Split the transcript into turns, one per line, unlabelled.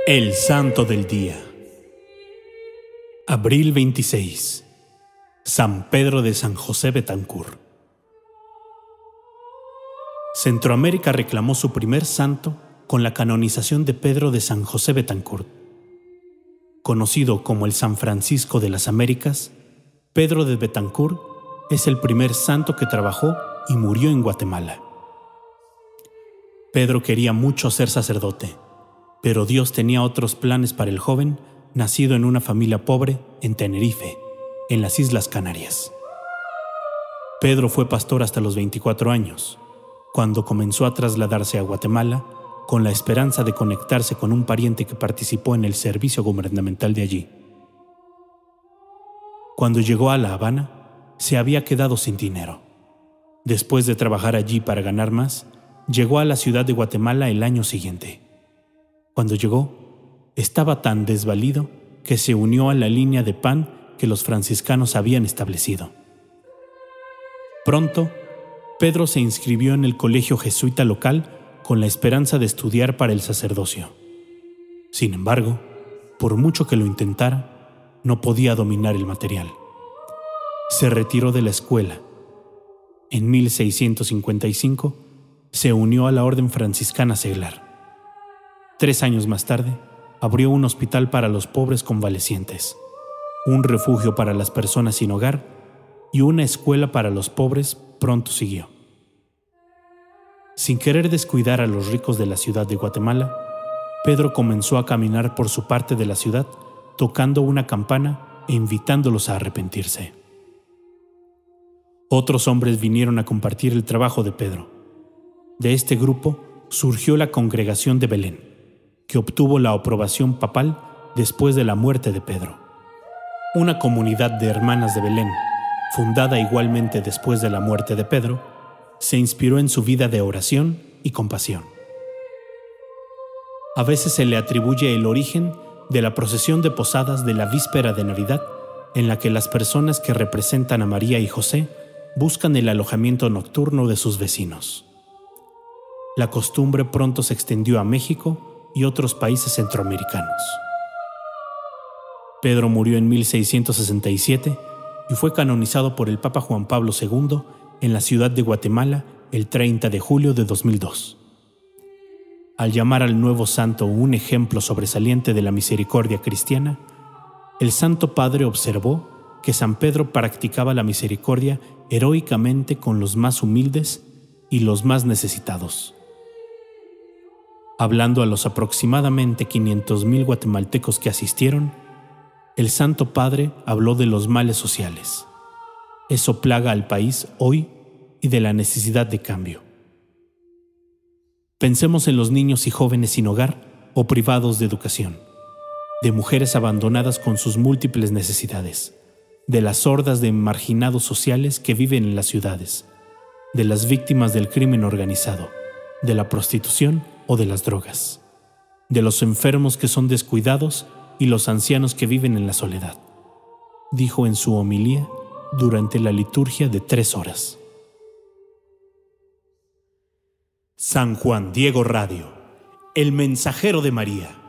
El Santo del Día. Abril 26. San Pedro de San José Betancourt. Centroamérica reclamó su primer santo con la canonización de Pedro de San José Betancourt. Conocido como el San Francisco de las Américas, Pedro de Betancourt es el primer santo que trabajó y murió en Guatemala. Pedro quería mucho ser sacerdote, pero Dios tenía otros planes para el joven, nacido en una familia pobre en Tenerife, en las Islas Canarias. Pedro fue pastor hasta los 24 años, cuando comenzó a trasladarse a Guatemala con la esperanza de conectarse con un pariente que participó en el servicio gubernamental de allí. Cuando llegó a La Habana, se había quedado sin dinero. Después de trabajar allí para ganar más, llegó a la ciudad de Guatemala el año siguiente. Cuando llegó, estaba tan desvalido que se unió a la línea de pan que los franciscanos habían establecido. Pronto, Pedro se inscribió en el colegio jesuita local con la esperanza de estudiar para el sacerdocio. Sin embargo, por mucho que lo intentara, no podía dominar el material. Se retiró de la escuela. En 1655, se unió a la Orden Franciscana Seglar. 3 años más tarde, abrió un hospital para los pobres convalecientes, un refugio para las personas sin hogar y una escuela para los pobres pronto siguió. Sin querer descuidar a los ricos de la ciudad de Guatemala, Pedro comenzó a caminar por su parte de la ciudad, tocando una campana e invitándolos a arrepentirse. Otros hombres vinieron a compartir el trabajo de Pedro. De este grupo surgió la Congregación de Belén, que obtuvo la aprobación papal después de la muerte de Pedro. Una comunidad de hermanas de Belén, fundada igualmente después de la muerte de Pedro, se inspiró en su vida de oración y compasión. A veces se le atribuye el origen de la procesión de posadas de la víspera de Navidad, en la que las personas que representan a María y José buscan el alojamiento nocturno de sus vecinos. La costumbre pronto se extendió a México y otros países centroamericanos. Pedro murió en 1667 y fue canonizado por el Papa Juan Pablo II en la ciudad de Guatemala el 30 de julio de 2002. Al llamar al nuevo santo un ejemplo sobresaliente de la misericordia cristiana, el Santo Padre observó que San Pedro practicaba la misericordia heroicamente con los más humildes y los más necesitados. Hablando a los aproximadamente 500,000 guatemaltecos que asistieron, el Santo Padre habló de los males sociales. Eso plaga al país hoy y de la necesidad de cambio. Pensemos en los niños y jóvenes sin hogar o privados de educación, de mujeres abandonadas con sus múltiples necesidades, de las hordas de marginados sociales que viven en las ciudades, de las víctimas del crimen organizado, de la prostitución o de las drogas, de los enfermos que son descuidados y los ancianos que viven en la soledad, dijo en su homilía durante la liturgia de 3 horas. San Juan Diego Radio, el mensajero de María.